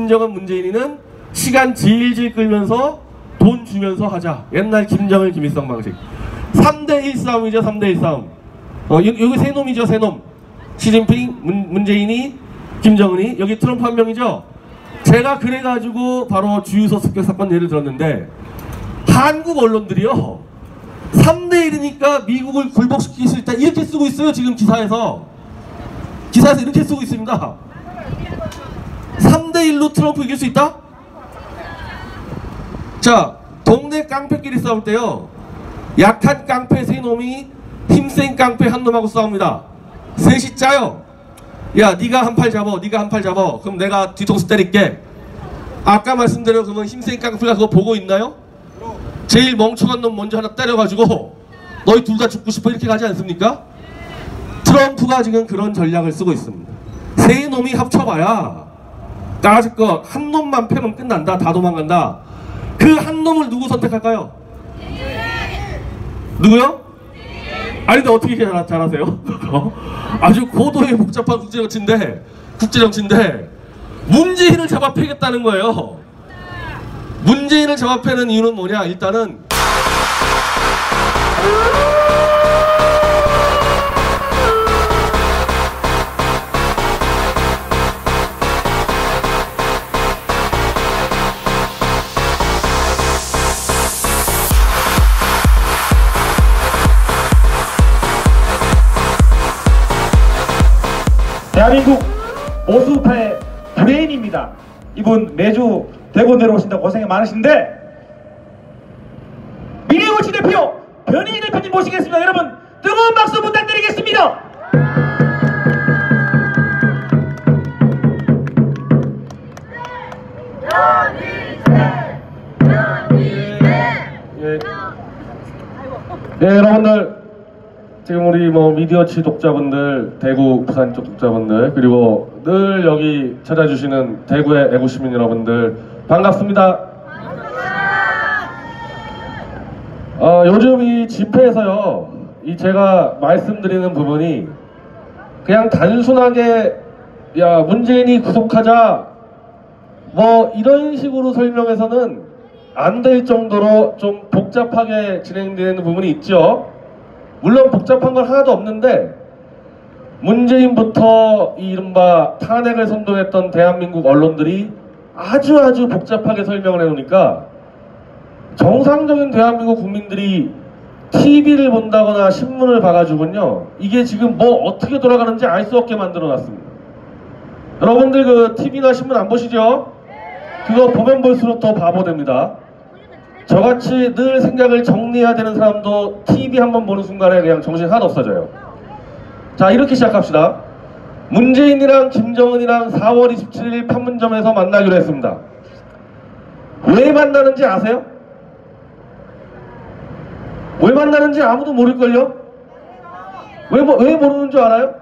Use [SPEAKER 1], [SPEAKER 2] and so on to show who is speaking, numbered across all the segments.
[SPEAKER 1] 김정은 문재인이는 시간 질질 끌면서 돈 주면서 하자. 옛날 김정일 김일성 방식. 3대1 싸움이죠. 3대1 싸움. 여기 세 놈이죠. 세 놈. 시진핑, 문재인이, 김정은이. 여기 트럼프 한 명이죠. 제가 그래가지고 바로 주유소 습격 사건 예를 들었는데, 한국 언론들이요 3대1이니까 미국을 굴복시킬 수 있다 이렇게 쓰고 있어요. 지금 기사에서 이렇게 쓰고 있습니다. 3대1로 트럼프 이길 수 있다? 자, 동네 깡패끼리 싸울 때요 약한 깡패 세 놈이 힘센 깡패 한 놈하고 싸웁니다. 셋이 짜요. 야, 네가 한 팔 잡어, 네가 한 팔 잡어. 그럼 내가 뒤통수 때릴게. 아까 말씀드려. 그러면 힘센 깡패가 그거 보고 있나요? 제일 멍청한 놈 먼저 하나 때려가지고 너희 둘 다 죽고 싶어 이렇게 가지 않습니까? 트럼프가 지금 그런 전략을 쓰고 있습니다. 세 놈이 합쳐봐야 까짓 거 한 놈만 패면 끝난다. 다 도망간다. 그 한 놈을 누구 선택할까요? 누구요? 아니 근데 어떻게 잘하세요? 아주 고도의 복잡한 국제정치인데 문재인을 잡아 패겠다는 거예요. 문재인을 잡아 패는 이유는 뭐냐? 일단은
[SPEAKER 2] 대한민국 보수파의 브레인입니다. 이분 매주 대구 내려오신다고 고생이 많으신데, 미래우치 대표 변희희 대표님 모시겠습니다. 여러분 뜨거운 박수 부탁드리겠습니다. 네, 여러분들 지금 우리 미디어치 독자분들, 대구, 부산 쪽 독자분들, 그리고 늘 여기 찾아주시는 대구의 애국시민 여러분들 반갑습니다. 요즘 이 집회에서요, 제가 말씀드리는 부분이 그냥 단순하게 야 문재인이 구속하자 뭐 이런 식으로 설명해서는 안 될 정도로 좀 복잡하게 진행되는 부분이 있죠. 물론 복잡한 건 하나도 없는데, 문재인부터 이 이른바 탄핵을 선동했던 대한민국 언론들이 아주 복잡하게 설명을 해놓으니까 정상적인 대한민국 국민들이 TV를 본다거나 신문을 봐가지고는요 이게 지금 뭐 어떻게 돌아가는지 알 수 없게 만들어 놨습니다. 여러분들 그 TV나 신문 안 보시죠? 그거 보면 볼수록 더 바보 됩니다. 저같이 늘 생각을 정리해야 되는 사람도 TV 한번 보는 순간에 그냥 정신 하나도 없어져요. 자, 이렇게 시작합시다. 문재인이랑 김정은이랑 4월 27일 판문점에서 만나기로 했습니다. 왜 만나는지 아세요? 왜 만나는지 아무도 모를걸요? 왜 모르는 줄 알아요?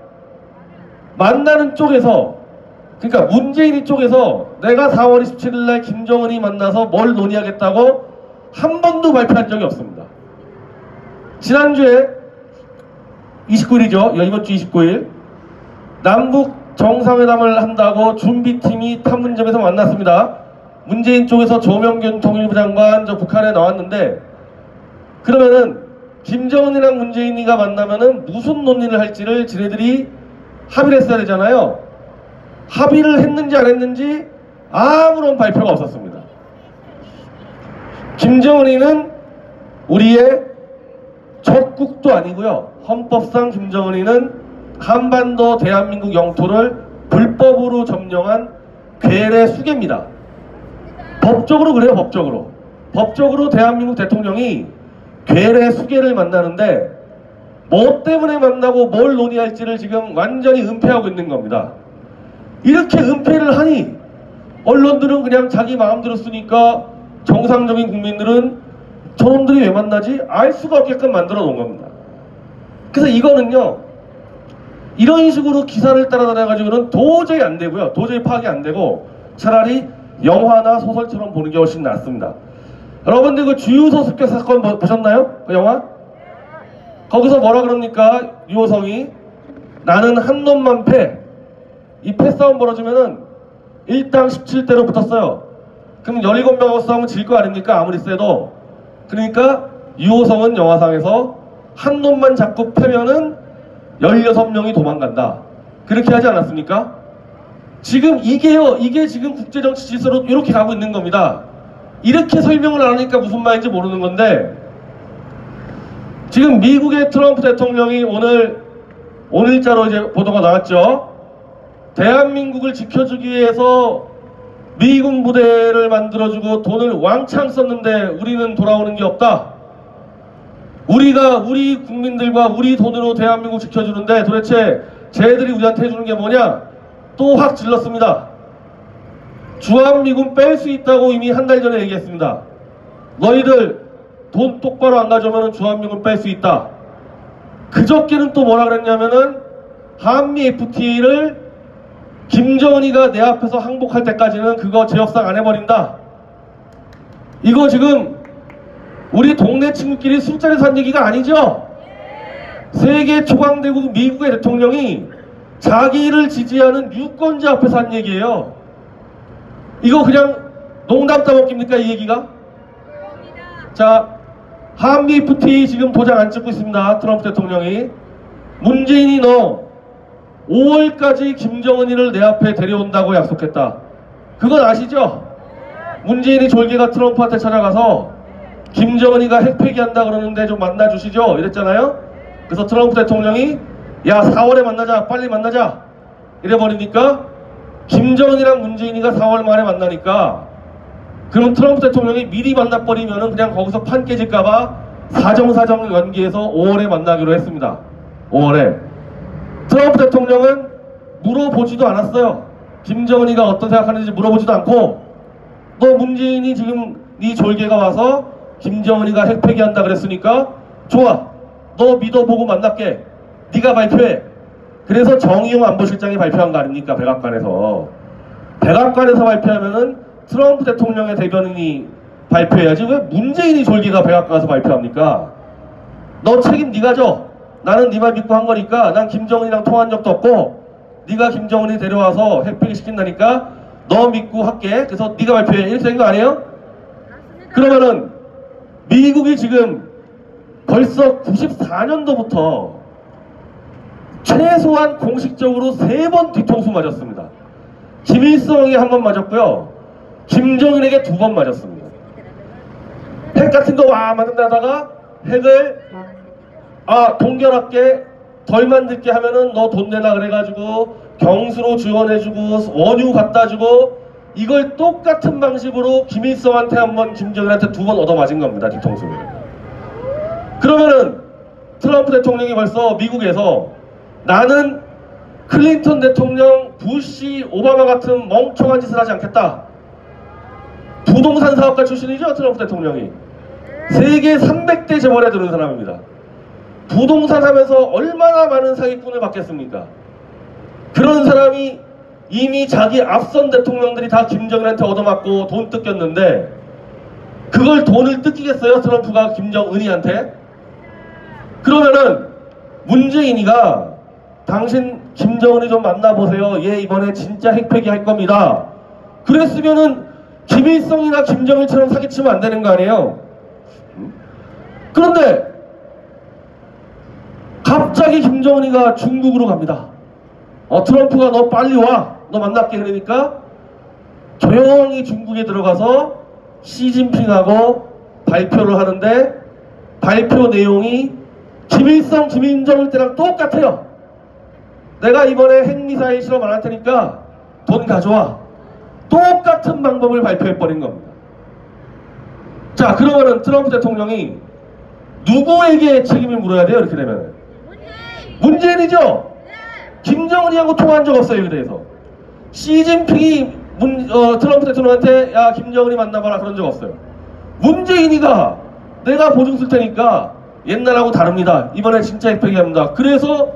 [SPEAKER 2] 만나는 쪽에서, 그러니까 문재인이 쪽에서 내가 4월 27일 날 김정은이 만나서 뭘 논의하겠다고 한 번도 발표한 적이 없습니다. 지난주에 29일이죠. 이번 주 29일 남북 정상회담을 한다고 준비팀이 판문점에서 만났습니다. 문재인 쪽에서 조명균 통일부 장관 북한에 나왔는데, 그러면은 김정은이랑 문재인이가 만나면은 무슨 논의를 할지를 지네들이 합의를 했어야 되잖아요. 합의를 했는지 안 했는지 아무런 발표가 없었습니다. 김정은이는 우리의 적국도 아니고요. 헌법상 김정은이는 한반도 대한민국 영토를 불법으로 점령한 괴뢰 수괴입니다. 법적으로 그래요. 법적으로 대한민국 대통령이 괴뢰 수괴를 만나는데 뭐 때문에 만나고 뭘 논의할지를 지금 완전히 은폐하고 있는 겁니다. 이렇게 은폐를 하니 언론들은 그냥 자기 마음대로 쓰니까 정상적인 국민들은 저놈들이 왜 만나지? 알 수가 없게끔 만들어 놓은 겁니다. 그래서 이거는요, 이런 식으로 기사를 따라다녀가지고는 도저히 안 되고요. 도저히 파악이 안 되고 차라리 영화나 소설처럼 보는 게 훨씬 낫습니다. 여러분들 그 주유소 습격 사건 보셨나요? 그 영화? 거기서 뭐라 그럽니까? 유호성이 나는 한 놈만 패. 이 패싸움 벌어지면은 일당 17대로 붙었어요. 그럼 17명하고 싸우면 질 거 아닙니까? 아무리 세도. 그러니까 유호성은 영화상에서 한 놈만 잡고 패면은 16명이 도망간다. 그렇게 하지 않았습니까? 지금 이게 지금 국제정치 질서로 이렇게 가고 있는 겁니다. 이렇게 설명을 안 하니까 무슨 말인지 모르는 건데, 지금 미국의 트럼프 대통령이 오늘자로 이제 보도가 나왔죠. 대한민국을 지켜주기 위해서 미군 부대를 만들어주고 돈을 왕창 썼는데 우리는 돌아오는 게 없다. 우리가 우리 국민들과 우리 돈으로 대한민국 지켜주는데 도대체 쟤들이 우리한테 해주는 게 뭐냐? 또 확 질렀습니다. 주한미군 뺄 수 있다고 이미 한 달 전에 얘기했습니다. 너희들 돈 똑바로 안 가져오면 주한미군 뺄 수 있다. 그저께는 또 뭐라 그랬냐면은 한미 FTA를 김정은이가 내 앞에서 항복할 때까지는 그거 재협상 안 해버린다. 이거 지금 우리 동네 친구끼리 술자리에서 한 얘기가 아니죠? 세계 초강대국 미국의 대통령이 자기를 지지하는 유권자 앞에서 한 얘기예요. 이거 그냥 농담 따먹깁니까 이 얘기가? 자, 한미 FTA 지금 도장 안 찍고 있습니다. 트럼프 대통령이. 문재인이 너 5월까지 김정은이를 내 앞에 데려온다고 약속했다. 그건 아시죠? 문재인이 졸개가 트럼프한테 찾아가서 김정은이가 핵폐기한다 그러는데 좀 만나주시죠 이랬잖아요. 그래서 트럼프 대통령이 야 4월에 만나자, 빨리 만나자 이래버리니까 김정은이랑 문재인이가 4월 말에 만나니까, 그럼 트럼프 대통령이 미리 만나버리면은 그냥 거기서 판 깨질까봐 사정사정 연기해서 5월에 만나기로 했습니다. 5월에. 트럼프 대통령은 물어보지도 않았어요. 김정은이가 어떤 생각하는지 물어보지도 않고, 너 문재인이 지금 네 졸개가 와서 김정은이가 핵폐기한다 그랬으니까 좋아, 너 믿어보고 만날게, 네가 발표해. 그래서 정의용 안보실장이 발표한 거 아닙니까? 백악관에서. 백악관에서 발표하면은 트럼프 대통령의 대변인이 발표해야지 왜 문재인이 졸개가 백악관 가서 발표합니까? 너 책임 네가 져. 나는 네 말 믿고 한 거니까. 난 김정은이랑 통화한 적도 없고 네가 김정은이 데려와서 핵폐기 시킨다니까 너 믿고 할게. 그래서 네가 발표해. 이렇게 된 거 아니에요? 그러면은 미국이 지금 벌써 94년도부터 최소한 공식적으로 3번 뒤통수 맞았습니다. 김일성에게 1번 맞았고요, 김정은에게 2번 맞았습니다. 핵 같은 거 와 만든다다가 핵을 동결할게, 덜 만들게 하면은 너 돈 내라 그래가지고 경수로 지원해주고 원유 갖다주고, 이걸 똑같은 방식으로 김일성한테 1번, 김정은한테 2번 얻어맞은 겁니다. 뒤통수를. 그러면은 트럼프 대통령이 벌써 미국에서 나는 클린턴 대통령, 부시, 오바마 같은 멍청한 짓을 하지 않겠다. 부동산 사업가 출신이죠, 트럼프 대통령이. 세계 300대 재벌에 드는 사람입니다. 부동산 하면서 얼마나 많은 사기꾼을 받겠습니까? 그런 사람이 이미 자기 앞선 대통령들이 다 김정은한테 얻어맞고 돈 뜯겼는데, 그걸 돈을 뜯기겠어요? 트럼프가 김정은이한테? 그러면은 문재인이가 당신 김정은이 좀 만나보세요. 얘 이번에 진짜 핵폐기 할 겁니다. 그랬으면은 김일성이나 김정일처럼 사기치면 안 되는 거 아니에요? 그런데 갑자기 김정은이가 중국으로 갑니다. 트럼프가 너 빨리 와, 너 만날게 그러니까 조용히 중국에 들어가서 시진핑하고 발표를 하는데, 발표 내용이 김일성, 김정일 때랑 똑같아요. 내가 이번에 핵미사일 실험 안 할 테니까 돈 가져와. 똑같은 방법을 발표해버린 겁니다. 자, 그러면은 트럼프 대통령이 누구에게 책임을 물어야 돼요? 이렇게 되면 문재인이죠? 김정은이하고 통화한 적 없어요. 여기 대해서 시진핑이 트럼프 대통령한테 야 김정은이 만나봐라 그런 적 없어요. 문재인이가 내가 보증 쓸 테니까 옛날하고 다릅니다. 이번에 진짜 핵폐기합니다. 그래서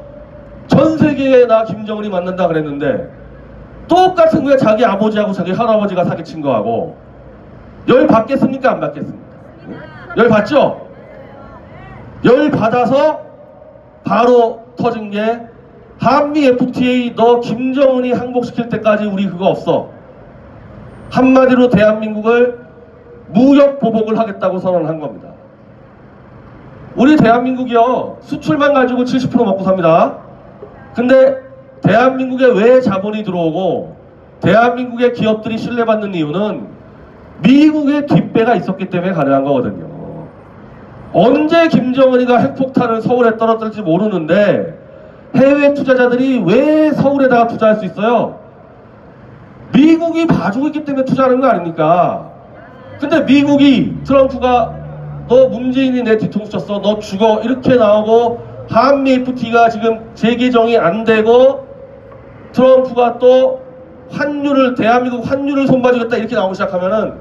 [SPEAKER 2] 전 세계에 나 김정은이 만난다 그랬는데 똑같은 거야. 자기 아버지하고 자기 할아버지가 사기친 거하고. 열 받겠습니까? 안 받겠습니까? 열 받죠? 열 받아서 바로 터진 게 한미 FTA 너 김정은이 항복시킬 때까지 우리 그거 없어. 한마디로 대한민국을 무역 보복을 하겠다고 선언한 겁니다. 우리 대한민국이요, 수출만 가지고 70% 먹고 삽니다. 근데 대한민국에 왜 자본이 들어오고 대한민국의 기업들이 신뢰받는 이유는 미국의 뒷배가 있었기 때문에 가능한 거거든요. 언제 김정은이가 핵폭탄을 서울에 떨어뜨릴지 모르는데 해외 투자자들이 왜 서울에다가 투자할 수 있어요? 미국이 봐주고 있기 때문에 투자하는 거 아닙니까? 근데 미국이, 트럼프가 너 문재인이 내 뒤통수 쳤어, 너 죽어, 이렇게 나오고 한미 FTA가 지금 재개정이 안 되고 트럼프가 또 환율을, 대한민국 환율을 손봐주겠다 이렇게 나오기 시작하면은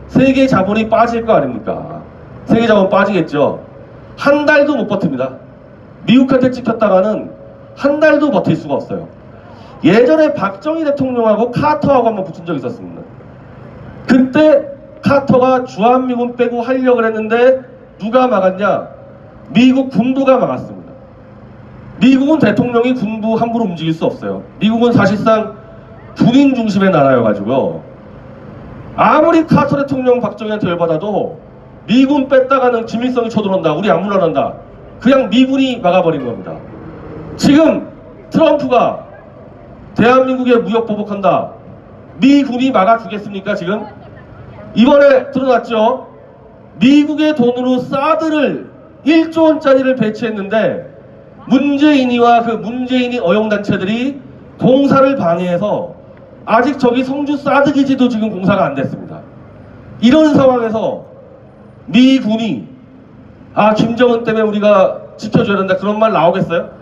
[SPEAKER 2] 세계 자본이 빠질 거 아닙니까? 세계 자본 빠지겠죠. 한 달도 못 버팁니다. 미국한테 찍혔다가는 한 달도 버틸 수가 없어요. 예전에 박정희 대통령하고 카터하고 한번 붙은 적이 있었습니다. 그때 카터가 주한미군 빼고 하려고 했는데 누가 막았냐? 미국 군부가 막았습니다. 미국은 대통령이 군부 함부로 움직일 수 없어요. 미국은 사실상 군인 중심의 나라여가지고요. 아무리 카터 대통령 박정희한테 열받아도 미군 뺐다가는 김일성이 쳐들어온다, 우리 안 물러난다, 그냥 미군이 막아버린 겁니다. 지금 트럼프가 대한민국에 무역 보복한다, 미군이 막아주겠습니까? 지금 이번에 드러났죠. 미국의 돈으로 사드를 1조 원짜리를 배치했는데 문재인이와 그 문재인이 어용단체들이 공사를 방해해서 아직 저기 성주 사드 기지도 지금 공사가 안 됐습니다. 이런 상황에서 미군이 김정은 때문에 우리가 지켜줘야 된다, 그런 말 나오겠어요?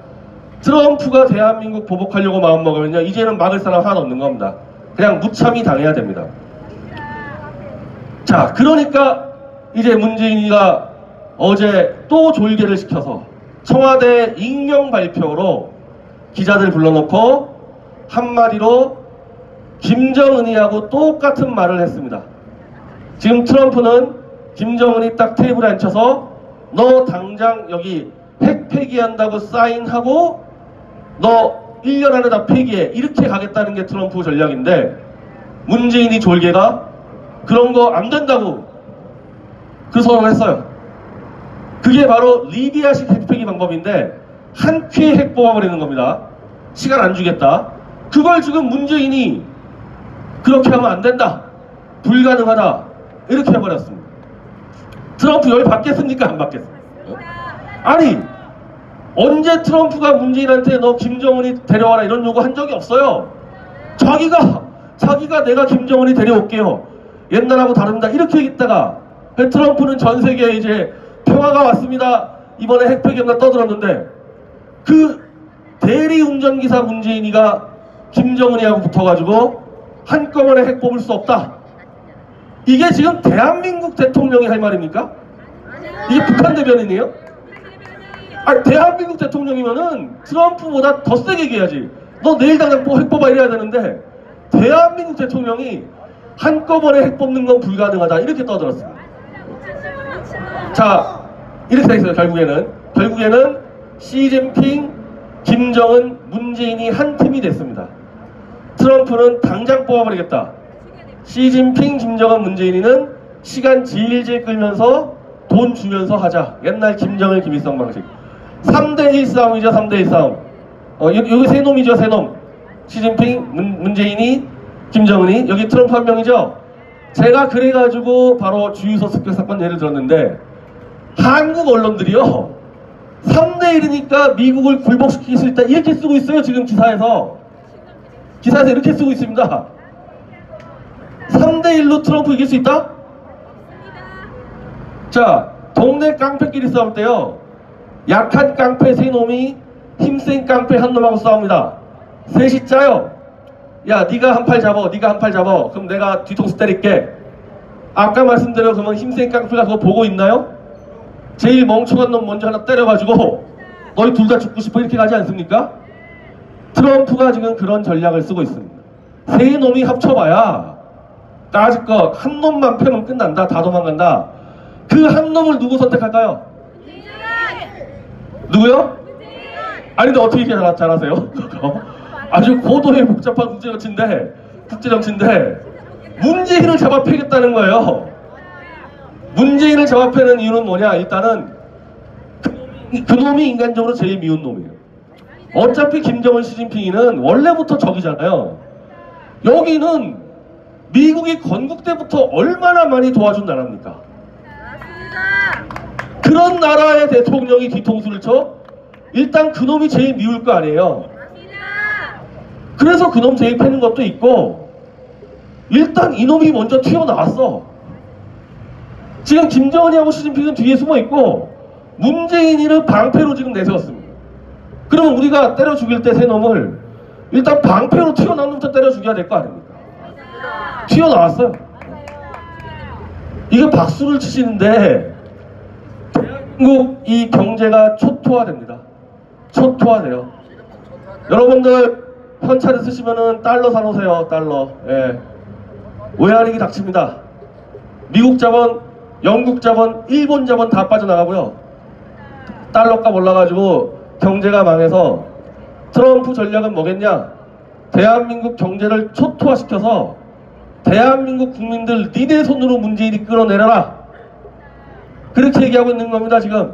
[SPEAKER 2] 트럼프가 대한민국 보복하려고 마음먹으면요, 이제는 막을 사람 하나 없는 겁니다. 그냥 무참히 당해야 됩니다. 자, 그러니까 이제 문재인이가 어제 또 졸개를 시켜서 청와대 익명 발표로 기자들 불러놓고 한마디로 김정은이하고 똑같은 말을 했습니다. 지금 트럼프는 김정은이 딱 테이블에 앉혀서 너 당장 여기 핵 폐기한다고 사인하고 너 1년 안에 다 폐기해, 이렇게 가겠다는 게 트럼프 전략인데 문재인이 졸개가 그런 거 안 된다고 그 선언을 했어요. 그게 바로 리비아식 핵폐기 방법인데 한 큐에 핵 뽑아버리는 겁니다. 시간 안 주겠다. 그걸 지금 문재인이 그렇게 하면 안 된다, 불가능하다, 이렇게 해버렸습니다. 트럼프 열 받겠습니까? 안 받겠습니까? 아니, 언제 트럼프가 문재인한테 너 김정은이 데려와라 이런 요구 한 적이 없어요. 자기가 내가 김정은이 데려올게요, 옛날하고 다릅니다, 이렇게 얘기했다가 트럼프는 전 세계에 이제 평화가 왔습니다, 이번에 핵폐기한다 떠들었는데 그 대리운전기사 문재인이가 김정은이하고 붙어가지고 한꺼번에 핵 뽑을 수 없다, 이게 지금 대한민국 대통령이 할 말입니까? 이게 북한 대변인이에요? 아니, 대한민국 대통령이면은 트럼프보다 더 세게 얘기해야지. 너 내일 당장 핵 뽑아 이래야 되는데 대한민국 대통령이 한꺼번에 핵 뽑는 건 불가능하다, 이렇게 떠들었습니다. 자, 이렇게 돼 있어요. 결국에는 시진핑, 김정은, 문재인이 한 팀이 됐습니다. 트럼프는 당장 뽑아버리겠다. 시진핑, 김정은, 문재인이는 시간 질질 끌면서 돈 주면서 하자. 옛날 김정일, 김일성 방식. 3대1 싸움이죠. 3대1 싸움. 여기 세 놈이죠. 세 놈. 시진핑, 문재인이, 김정은이. 여기 트럼프 한 명이죠. 제가 그래가지고 바로 주유소 습격 사건 예를 들었는데 한국 언론들이요, 3대1이니까 미국을 굴복시킬 수 있다, 이렇게 쓰고 있어요. 지금 기사에서 이렇게 쓰고 있습니다. 3대1로 트럼프 이길 수 있다? 자, 동네 깡패끼리 싸울 때요, 약한 깡패 세 놈이 힘센 깡패 한 놈하고 싸웁니다. 셋이 짜요. 야, 네가 한 팔 잡아, 네가 한 팔 잡아, 그럼 내가 뒤통수 때릴게. 아까 말씀드려, 그러면 힘센 깡패가 그거 보고 있나요? 제일 멍청한 놈 먼저 하나 때려가지고 너희 둘 다 죽고 싶어, 이렇게 가지 않습니까? 트럼프가 지금 그런 전략을 쓰고 있습니다. 세 놈이 합쳐봐야 따질 거 한 놈만 패면 끝난다, 다 도망간다. 그 한 놈을 누구 선택할까요? 누구요? 아니, 근데 어떻게 이렇게 잘하세요? 아주 고도의 복잡한 국제정치인데 문재인을 잡아패겠다는 거예요. 문재인을 잡아패는 이유는 뭐냐? 일단은 그놈이 인간적으로 제일 미운 놈이에요. 어차피 김정은 시진핑이는 원래부터 적이잖아요. 여기는 미국이 건국 때부터 얼마나 많이 도와준 나라입니까? 그런 나라의 대통령이 뒤통수를 쳐? 일단 그놈이 제일 미울 거 아니에요. 그래서 그놈 제일 패는 것도 있고, 일단 이놈이 먼저 튀어나왔어. 지금 김정은이하고 시진핑은 뒤에 숨어있고 문재인이를 방패로 지금 내세웠습니다. 그러면 우리가 때려 죽일 때 새 놈을 일단 방패로 튀어나온 놈부터 때려 죽여야 될 거 아닙니까? 튀어나왔어요. 이게 박수를 치시는데 대한민국 이 경제가 초토화됩니다. 초토화돼요. 여러분들 현찰을 쓰시면은 달러 사놓으세요. 달러. 예. 외환위기 닥칩니다. 미국 자본, 영국 자본, 일본 자본 다 빠져나가고요. 달러값 올라가지고 경제가 망해서 트럼프 전략은 뭐겠냐? 대한민국 경제를 초토화시켜서 대한민국 국민들 니네 손으로 문재인이 끌어내려라. 그렇게 얘기하고 있는 겁니다. 지금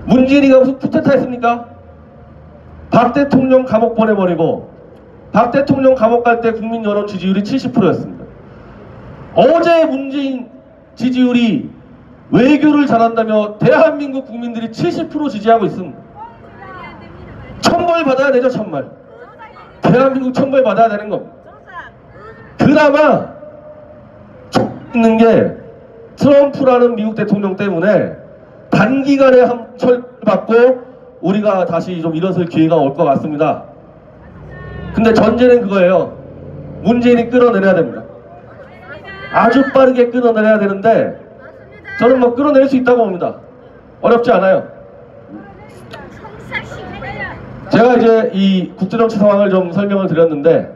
[SPEAKER 2] 문재인이가 무슨 쿠데타 했습니까? 박 대통령 감옥 보내버리고 박 대통령 감옥 갈 때 국민 여론 지지율이 70%였습니다. 어제 문재인 지지율이 외교를 잘한다며 대한민국 국민들이 70% 지지하고 있습니다. 천벌 받아야 되죠. 천벌. 대한민국 천벌 받아야 되는 겁니다. 그나마 있는 게 트럼프라는 미국 대통령 때문에 단기간에 한 철받고 우리가 다시 좀 일어설 기회가 올 것 같습니다. 근데 전제는 그거예요. 문재인이 끌어내려야 됩니다. 아주 빠르게 끌어내려야 되는데 저는 뭐 끌어낼 수 있다고 봅니다. 어렵지 않아요. 제가 이제 이 국제정치 상황을 좀 설명을 드렸는데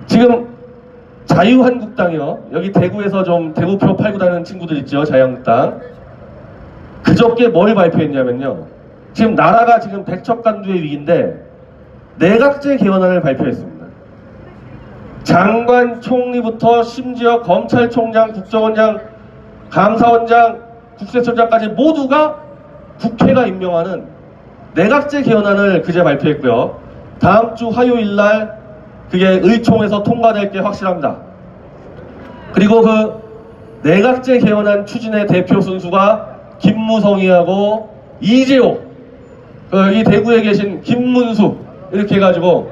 [SPEAKER 2] 지금 자유한국당이요. 여기 대구에서 좀 대구표 팔고 다니는 친구들 있죠. 자유한국당. 그저께 뭘 발표했냐면요. 지금 나라가 지금 백척간두의 위기인데 내각제 개헌안을 발표했습니다. 장관, 총리부터 심지어 검찰총장, 국정원장, 감사원장, 국세청장까지 모두가 국회가 임명하는 내각제 개헌안을 그제 발표했고요. 다음 주 화요일날 그게 의총에서 통과될 게 확실합니다. 그리고 그 내각제 개헌안 추진의 대표 순수가 김무성이하고 이재호, 이 대구에 계신 김문수 이렇게 해가지고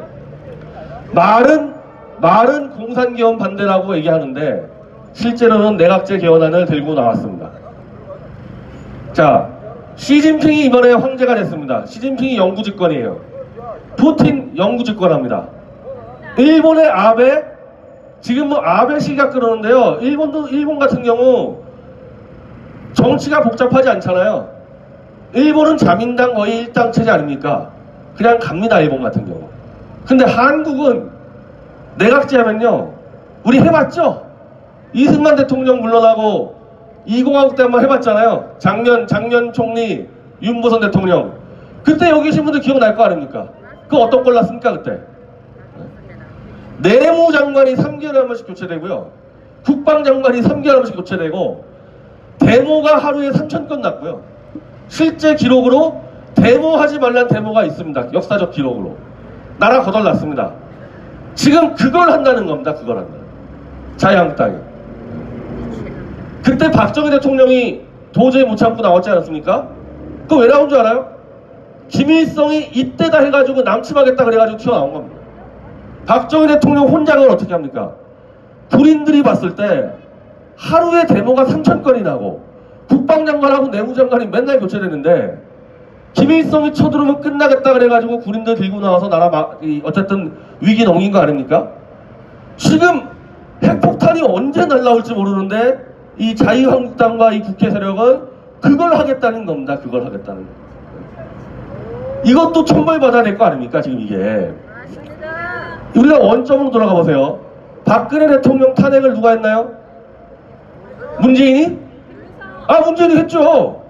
[SPEAKER 2] 말은 공산개헌 반대라고 얘기하는데 실제로는 내각제 개헌안을 들고 나왔습니다. 자, 시진핑이 이번에 황제가 됐습니다. 시진핑이 영구집권이에요. 푸틴 영구집권합니다. 일본의 아베, 지금 뭐 아베 시기가 그러는데요. 일본 같은 경우 정치가 복잡하지 않잖아요. 일본은 자민당 거의 일당 체제 아닙니까? 그냥 갑니다. 일본 같은 경우. 근데 한국은 내각제 하면요. 우리 해봤죠? 이승만 대통령 물러나고 20하국 때 한번 해봤잖아요. 장년 총리 윤보선 대통령. 그때 여기 계신 분들 기억날 거 아닙니까? 그거 어떤 꼴 났습니까 그때? 내무장관이 3개월에 한 번씩 교체되고요. 국방장관이 3개월에 한 번씩 교체되고 데모가 하루에 3,000건 났고요. 실제 기록으로 데모하지 말란 데모가 있습니다. 역사적 기록으로. 나라 거덜났습니다. 지금 그걸 한다는 겁니다. 그걸 한다. 자유한국당이. 그때 박정희 대통령이 도저히 못 참고 나왔지 않았습니까? 그거 왜 나온 줄 알아요? 김일성이 이때다 해가지고 남침하겠다 그래가지고 튀어나온 겁니다. 박정희 대통령 혼자는 어떻게 합니까? 군인들이 봤을 때 하루에 데모가 3,000건이 나고 국방장관하고 내무장관이 맨날 교체되는데 김일성이 쳐들어오면 끝나겠다 그래가지고 군인들 들고 나와서 나라 어쨌든 위기 넘긴 거 아닙니까? 지금 핵폭탄이 언제 날라올지 모르는데 이 자유한국당과 이 국회 세력은 그걸 하겠다는 겁니다. 그걸 하겠다는 거. 이것도 천벌받아야 될 거 아닙니까? 지금 이게. 우리가 원점으로 돌아가 보세요. 박근혜 대통령 탄핵을 누가 했나요? 문재인이? 문재인이 했죠.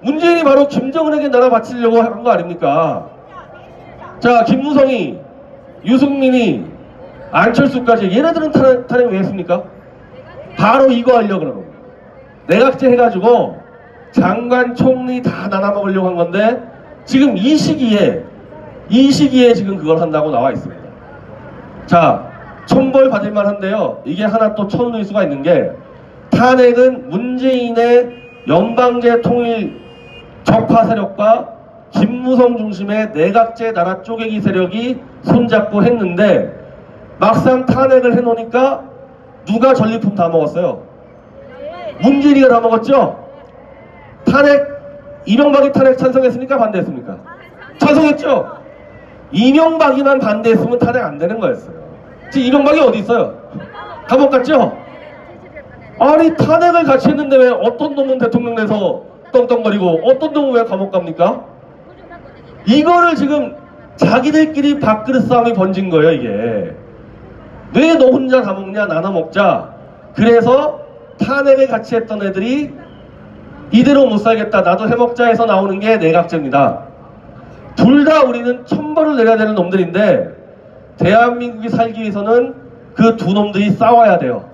[SPEAKER 2] 문재인이 바로 김정은에게 나라 바치려고 한 거 아닙니까? 자, 김무성이, 유승민이, 안철수까지. 얘네들은 탄핵 왜 했습니까? 바로 이거 하려고 그러는 거예요. 내각제 해가지고 장관, 총리 다 나눠먹으려고 한 건데 지금 이 시기에 지금 그걸 한다고 나와 있습니다. 자, 천벌 받을 만한데요. 이게 하나 또 천운일 수가 있는 게 탄핵은 문재인의 연방제 통일 적화 세력과 김무성 중심의 내각제 나라 쪼개기 세력이 손잡고 했는데 막상 탄핵을 해놓으니까 누가 전리품 다 먹었어요? 문재인이가 다 먹었죠? 이명박이 탄핵 찬성했습니까? 반대했습니까? 찬성했죠? 이명박이만 반대했으면 탄핵 안 되는 거였어요. 지금 이명박이 어디 있어요? 감옥 갔죠? 아니 탄핵을 같이 했는데 왜 어떤 놈은 대통령 내서 떵떵거리고 어떤 놈은 왜 감옥 갑니까? 이거를 지금 자기들끼리 밥그릇 싸움이 번진 거예요. 이게 왜 너 혼자 다 먹냐, 나눠 먹자. 그래서 탄핵을 같이 했던 애들이 이대로 못 살겠다, 나도 해먹자 해서 나오는 게 내각제입니다. 둘 다 우리는 천벌을 내려야 되는 놈들인데 대한민국이 살기 위해서는 그 두 놈들이 싸워야 돼요.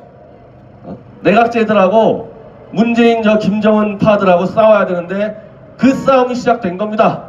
[SPEAKER 2] 내각제들하고 문재인 김정은 파들하고 싸워야 되는데 그 싸움이 시작된 겁니다.